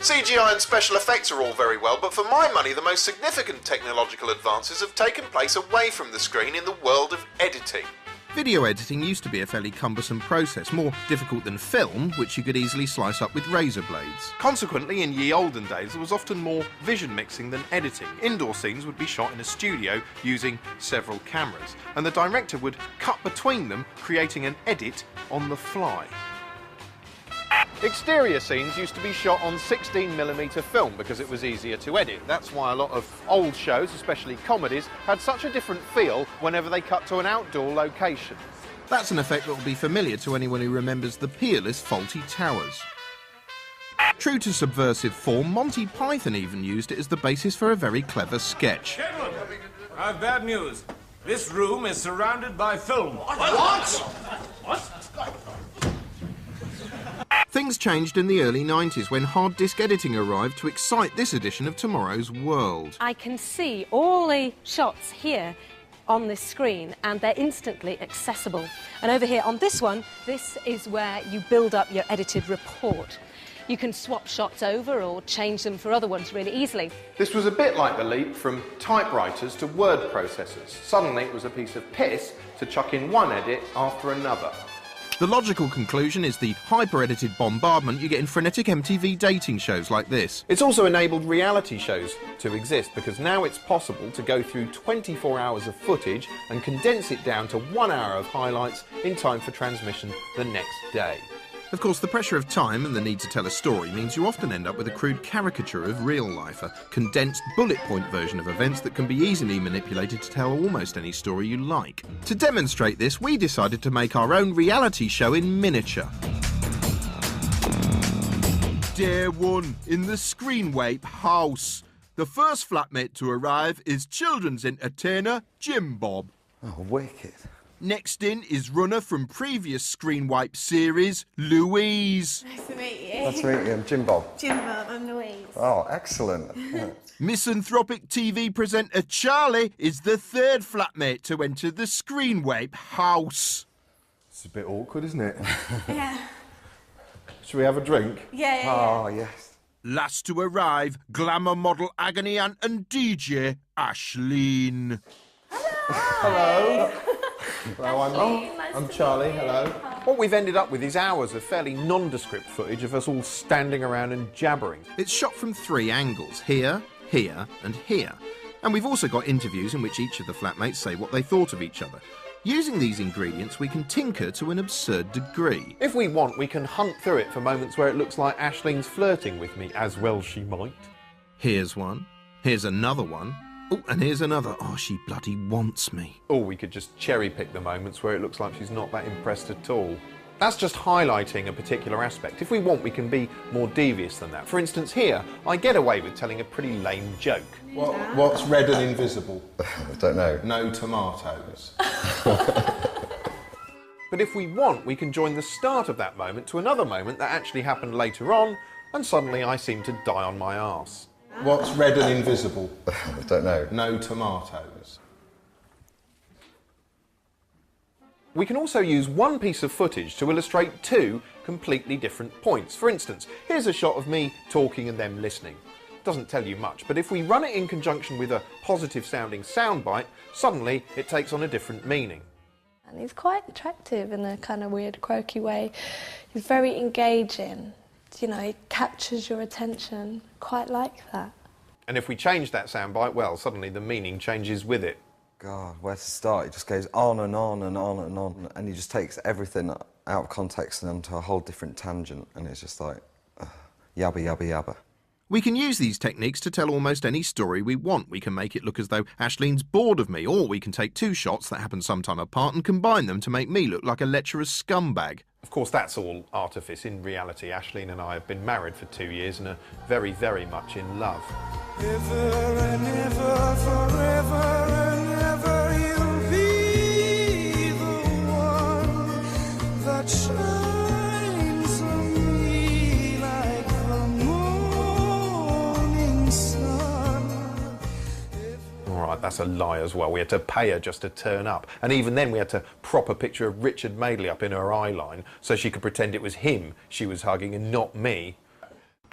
CGI and special effects are all very well, but for my money the most significant technological advances have taken place away from the screen in the world of editing. Video editing used to be a fairly cumbersome process, more difficult than film, which you could easily slice up with razor blades. Consequently, in ye olden days, there was often more vision mixing than editing. Indoor scenes would be shot in a studio using several cameras, and the director would cut between them, creating an edit on the fly. Exterior scenes used to be shot on 16mm film because it was easier to edit. That's why a lot of old shows, especially comedies, had such a different feel whenever they cut to an outdoor location. That's an effect that will be familiar to anyone who remembers the peerless Faulty Towers. True to subversive form, Monty Python even used it as the basis for a very clever sketch. Gentlemen, I have bad news. This room is surrounded by film. What? Things changed in the early 90s when hard disk editing arrived to excite this edition of Tomorrow's World. I can see all the shots here on this screen and they're instantly accessible. And over here on this one, this is where you build up your edited report. You can swap shots over or change them for other ones really easily. This was a bit like the leap from typewriters to word processors. Suddenly it was a piece of piss to chuck in one edit after another. The logical conclusion is the hyper-edited bombardment you get in frenetic MTV dating shows like this. It's also enabled reality shows to exist because now it's possible to go through 24 hours of footage and condense it down to 1 hour of highlights in time for transmission the next day. Of course, the pressure of time and the need to tell a story means you often end up with a crude caricature of real life, a condensed bullet point version of events that can be easily manipulated to tell almost any story you like. To demonstrate this, we decided to make our own reality show in miniature. Day 1 in the Screenwape house. The first flatmate to arrive is children's entertainer Jim Bob. Oh, wicked. Next in is runner from previous Screenwipe series, Louise. Nice to meet you. Nice to meet you. I'm Jim Bob. Jim Bob, I'm Louise. Oh, excellent. Yeah. Misanthropic TV presenter Charlie is the third flatmate to enter the Screenwape house. It's a bit awkward, isn't it? Yeah. Should we have a drink? Yeah. Oh, yes. Last to arrive, glamour model agony aunt and DJ Ashleen. Hello. Hello, I'm Charlie, hello. What we've ended up with is hours of fairly nondescript footage of us all standing around and jabbering. It's shot from 3 angles, here, here and here. And we've also got interviews in which each of the flatmates say what they thought of each other. Using these ingredients, we can tinker to an absurd degree. If we want, we can hunt through it for moments where it looks like Ashleen's flirting with me, as well she might. Here's one. Here's another one. Oh, and here's another. Oh, she bloody wants me. Or we could just cherry-pick the moments where it looks like she's not that impressed at all. That's just highlighting a particular aspect. If we want, we can be more devious than that. For instance, here, I get away with telling a pretty lame joke. What's red and invisible? I don't know. No tomatoes. But if we want, we can join the start of that moment to another moment that actually happened later on, and suddenly I seem to die on my arse. What's red and invisible? I don't know. No tomatoes. We can also use one piece of footage to illustrate 2 completely different points. For instance, here's a shot of me talking and them listening. Doesn't tell you much, but if we run it in conjunction with a positive sounding soundbite, suddenly it takes on a different meaning. And he's quite attractive in a kind of weird, quirky way. He's very engaging. You know, he captures your attention. Quite like that. And if we change that soundbite, well, suddenly the meaning changes with it. God, where to start? It just goes on and on and on and on, and he just takes everything out of context and onto a whole different tangent, and it's just like, yabba, yabba, yabba. We can use these techniques to tell almost any story we want. We can make it look as though Ashleen's bored of me, or we can take 2 shots that happen sometime apart and combine them to make me look like a lecherous scumbag. Of course, that's all artifice. In reality, Ashleen and I have been married for 2 years and are very, very much in love. Ever and ever, forever and ever, you'll be the one that shines on me like the morning sun. All right, that's a lie as well. We had to pay her just to turn up. And even then we had to prop a picture of Richard Madeley up in her eye line so she could pretend it was him she was hugging and not me.